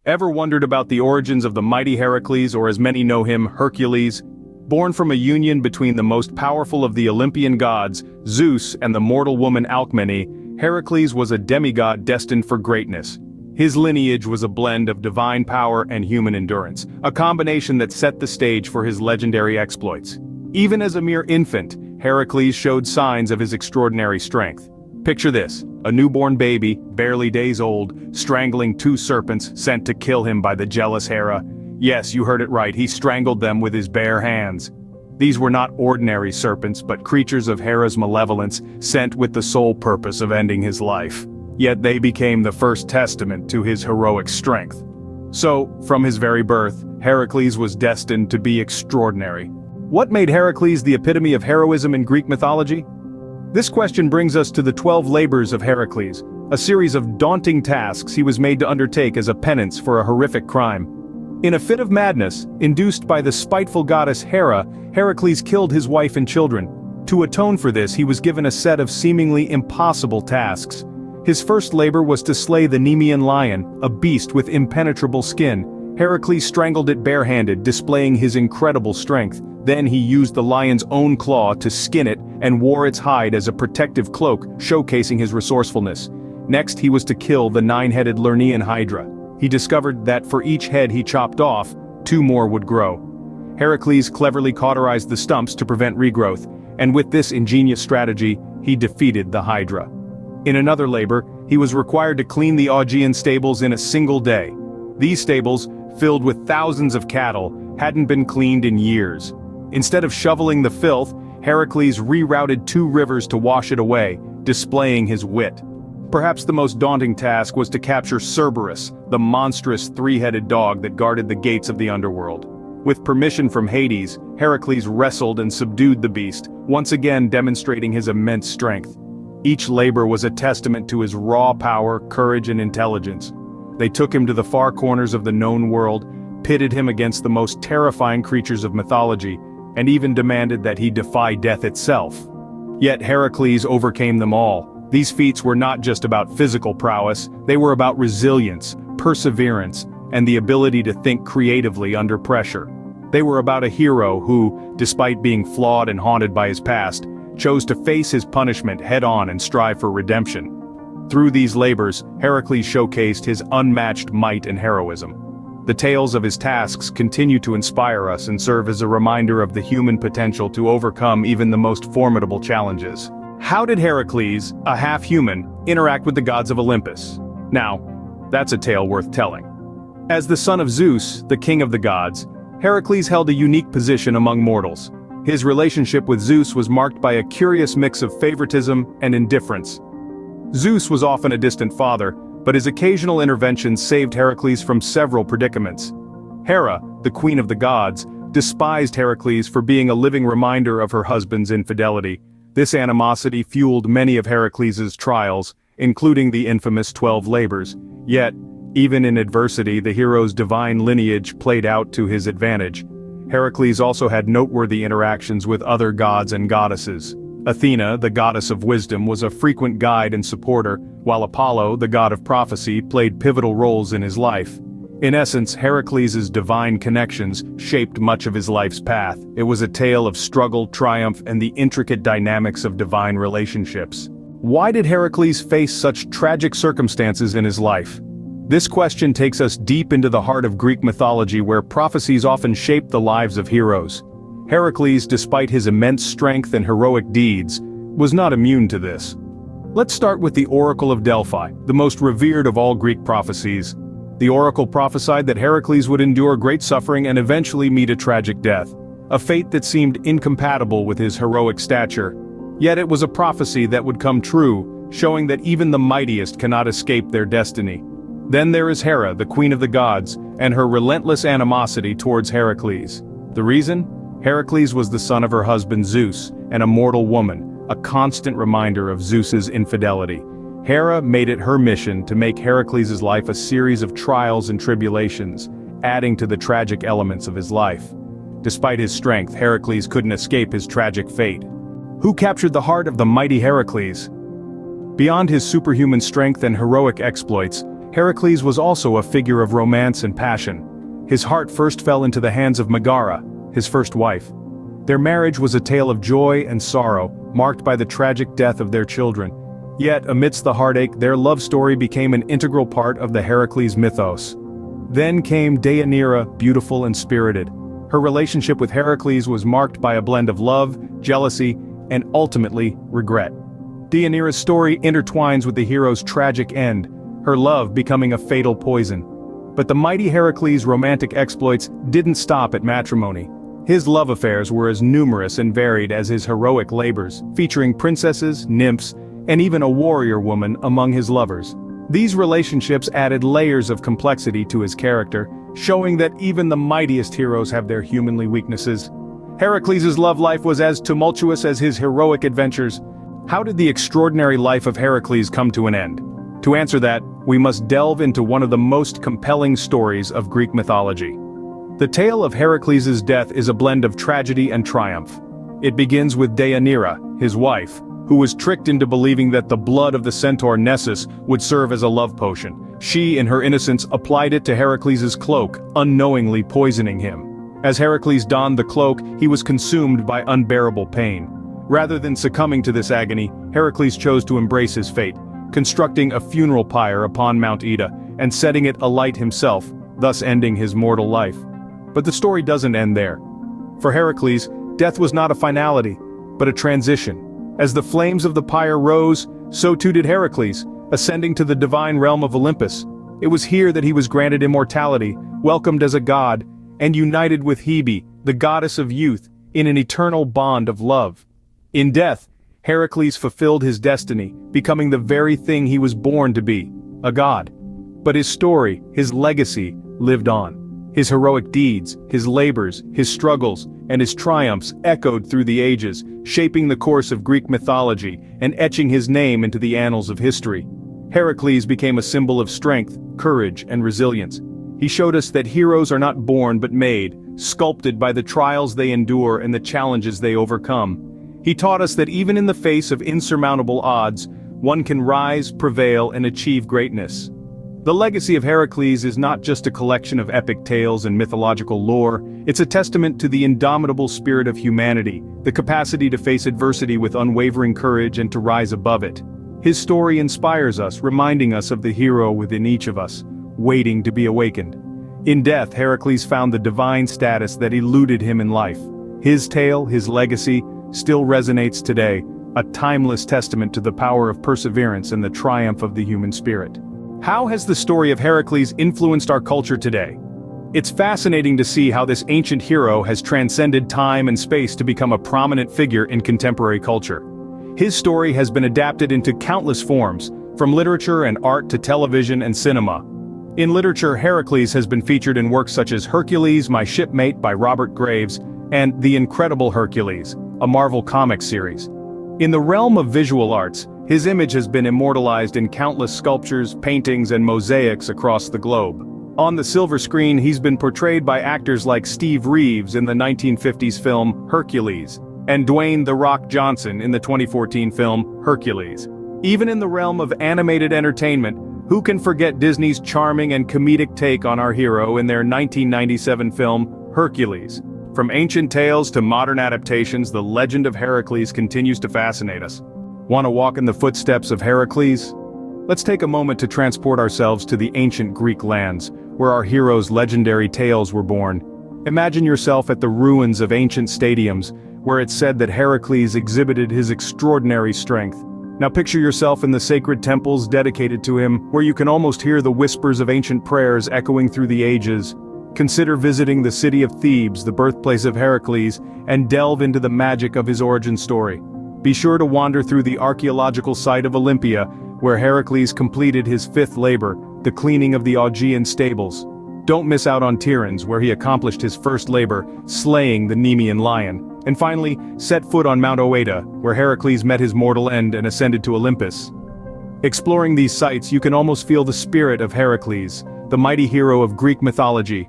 Ever wondered about the origins of the mighty Heracles, or as many know him, Hercules? Born from a union between the most powerful of the Olympian gods, Zeus, and the mortal woman Alcmene, Heracles was a demigod destined for greatness. His lineage was a blend of divine power and human endurance, a combination that set the stage for his legendary exploits. Even as a mere infant, Heracles showed signs of his extraordinary strength. Picture this, a newborn baby, barely days old, strangling two serpents sent to kill him by the jealous Hera. Yes, you heard it right, he strangled them with his bare hands. These were not ordinary serpents, but creatures of Hera's malevolence, sent with the sole purpose of ending his life. Yet they became the first testament to his heroic strength. So, from his very birth, Heracles was destined to be extraordinary. What made Heracles the epitome of heroism in Greek mythology? This question brings us to the 12 labors of Heracles, a series of daunting tasks he was made to undertake as a penance for a horrific crime. In a fit of madness, induced by the spiteful goddess Hera, Heracles killed his wife and children. To atone for this, he was given a set of seemingly impossible tasks. His first labor was to slay the Nemean lion, a beast with impenetrable skin. Heracles strangled it barehanded, displaying his incredible strength. Then he used the lion's own claw to skin it and wore its hide as a protective cloak, showcasing his resourcefulness. Next, he was to kill the nine-headed Lernaean Hydra. He discovered that for each head he chopped off, 2 more would grow. Heracles cleverly cauterized the stumps to prevent regrowth, and with this ingenious strategy, he defeated the Hydra. In another labor, he was required to clean the Augean stables in a single day. These stables, filled with thousands of cattle, hadn't been cleaned in years. Instead of shoveling the filth, Heracles rerouted 2 rivers to wash it away, displaying his wit. Perhaps the most daunting task was to capture Cerberus, the monstrous 3-headed dog that guarded the gates of the underworld. With permission from Hades, Heracles wrestled and subdued the beast, once again demonstrating his immense strength. Each labor was a testament to his raw power, courage, and intelligence. They took him to the far corners of the known world, pitted him against the most terrifying creatures of mythology, and even demanded that he defy death itself. Yet Heracles overcame them all. These feats were not just about physical prowess, they were about resilience, perseverance, and the ability to think creatively under pressure. They were about a hero who, despite being flawed and haunted by his past, chose to face his punishment head-on and strive for redemption. Through these labors, Heracles showcased his unmatched might and heroism. The tales of his tasks continue to inspire us and serve as a reminder of the human potential to overcome even the most formidable challenges. How did Heracles, a half-human, interact with the gods of Olympus? Now, that's a tale worth telling. As the son of Zeus, the king of the gods, Heracles held a unique position among mortals. His relationship with Zeus was marked by a curious mix of favoritism and indifference. Zeus was often a distant father, but his occasional interventions saved Heracles from several predicaments. Hera, the queen of the gods, despised Heracles for being a living reminder of her husband's infidelity. This animosity fueled many of Heracles' trials, including the infamous 12 labors. Yet, even in adversity, the hero's divine lineage played out to his advantage. Heracles also had noteworthy interactions with other gods and goddesses. Athena, the goddess of wisdom, was a frequent guide and supporter, while Apollo, the god of prophecy, played pivotal roles in his life. In essence, Heracles' divine connections shaped much of his life's path. It was a tale of struggle, triumph, and the intricate dynamics of divine relationships. Why did Heracles face such tragic circumstances in his life? This question takes us deep into the heart of Greek mythology, where prophecies often shape the lives of heroes. Heracles, despite his immense strength and heroic deeds, was not immune to this. Let's start with the Oracle of Delphi, the most revered of all Greek prophecies. The oracle prophesied that Heracles would endure great suffering and eventually meet a tragic death, a fate that seemed incompatible with his heroic stature. Yet it was a prophecy that would come true, showing that even the mightiest cannot escape their destiny. Then there is Hera, the queen of the gods, and her relentless animosity towards Heracles. The reason? Heracles was the son of her husband Zeus, and a mortal woman, a constant reminder of Zeus's infidelity. Hera made it her mission to make Heracles' life a series of trials and tribulations, adding to the tragic elements of his life. Despite his strength, Heracles couldn't escape his tragic fate. Who captured the heart of the mighty Heracles? Beyond his superhuman strength and heroic exploits, Heracles was also a figure of romance and passion. His heart first fell into the hands of Megara, his first wife. Their marriage was a tale of joy and sorrow, marked by the tragic death of their children. Yet, amidst the heartache, their love story became an integral part of the Heracles mythos. Then came Deianira, beautiful and spirited. Her relationship with Heracles was marked by a blend of love, jealousy, and ultimately, regret. Deianira's story intertwines with the hero's tragic end, her love becoming a fatal poison. But the mighty Heracles' romantic exploits didn't stop at matrimony. His love affairs were as numerous and varied as his heroic labors, featuring princesses, nymphs, and even a warrior woman among his lovers. These relationships added layers of complexity to his character, showing that even the mightiest heroes have their humanly weaknesses. Heracles' love life was as tumultuous as his heroic adventures. How did the extraordinary life of Heracles come to an end? To answer that, we must delve into one of the most compelling stories of Greek mythology. The tale of Heracles' death is a blend of tragedy and triumph. It begins with Deianira, his wife, who was tricked into believing that the blood of the centaur Nessus would serve as a love potion. She, in her innocence, applied it to Heracles' cloak, unknowingly poisoning him. As Heracles donned the cloak, he was consumed by unbearable pain. Rather than succumbing to this agony, Heracles chose to embrace his fate, constructing a funeral pyre upon Mount Ida, and setting it alight himself, thus ending his mortal life. But the story doesn't end there. For Heracles, death was not a finality, but a transition. As the flames of the pyre rose, so too did Heracles, ascending to the divine realm of Olympus. It was here that he was granted immortality, welcomed as a god, and united with Hebe, the goddess of youth, in an eternal bond of love. In death, Heracles fulfilled his destiny, becoming the very thing he was born to be, a god. But his story, his legacy, lived on. His heroic deeds, his labors, his struggles, and his triumphs echoed through the ages, shaping the course of Greek mythology and etching his name into the annals of history. Heracles became a symbol of strength, courage, and resilience. He showed us that heroes are not born but made, sculpted by the trials they endure and the challenges they overcome. He taught us that even in the face of insurmountable odds, one can rise, prevail, and achieve greatness. The legacy of Heracles is not just a collection of epic tales and mythological lore, it's a testament to the indomitable spirit of humanity, the capacity to face adversity with unwavering courage and to rise above it. His story inspires us, reminding us of the hero within each of us, waiting to be awakened. In death, Heracles found the divine status that eluded him in life. His tale, his legacy, still resonates today, a timeless testament to the power of perseverance and the triumph of the human spirit. How has the story of Heracles influenced our culture today? It's fascinating to see how this ancient hero has transcended time and space to become a prominent figure in contemporary culture. His story has been adapted into countless forms, from literature and art to television and cinema. In literature, Heracles has been featured in works such as Hercules, My Shipmate by Robert Graves, and The Incredible Hercules, a Marvel Comics series. In the realm of visual arts, his image has been immortalized in countless sculptures, paintings, and mosaics across the globe. On the silver screen, he's been portrayed by actors like Steve Reeves in the 1950s film Hercules, and Dwayne "The Rock" Johnson in the 2014 film Hercules. Even in the realm of animated entertainment, who can forget Disney's charming and comedic take on our hero in their 1997 film Hercules? From ancient tales to modern adaptations, the legend of Heracles continues to fascinate us. Want to walk in the footsteps of Heracles? Let's take a moment to transport ourselves to the ancient Greek lands, where our hero's legendary tales were born. Imagine yourself at the ruins of ancient stadiums, where it's said that Heracles exhibited his extraordinary strength. Now picture yourself in the sacred temples dedicated to him, where you can almost hear the whispers of ancient prayers echoing through the ages. Consider visiting the city of Thebes, the birthplace of Heracles, and delve into the magic of his origin story. Be sure to wander through the archaeological site of Olympia, where Heracles completed his fifth labor, the cleaning of the Augean stables. Don't miss out on Tiryns, where he accomplished his first labor, slaying the Nemean lion. And finally, set foot on Mount Oeta, where Heracles met his mortal end and ascended to Olympus. Exploring these sites, you can almost feel the spirit of Heracles, the mighty hero of Greek mythology,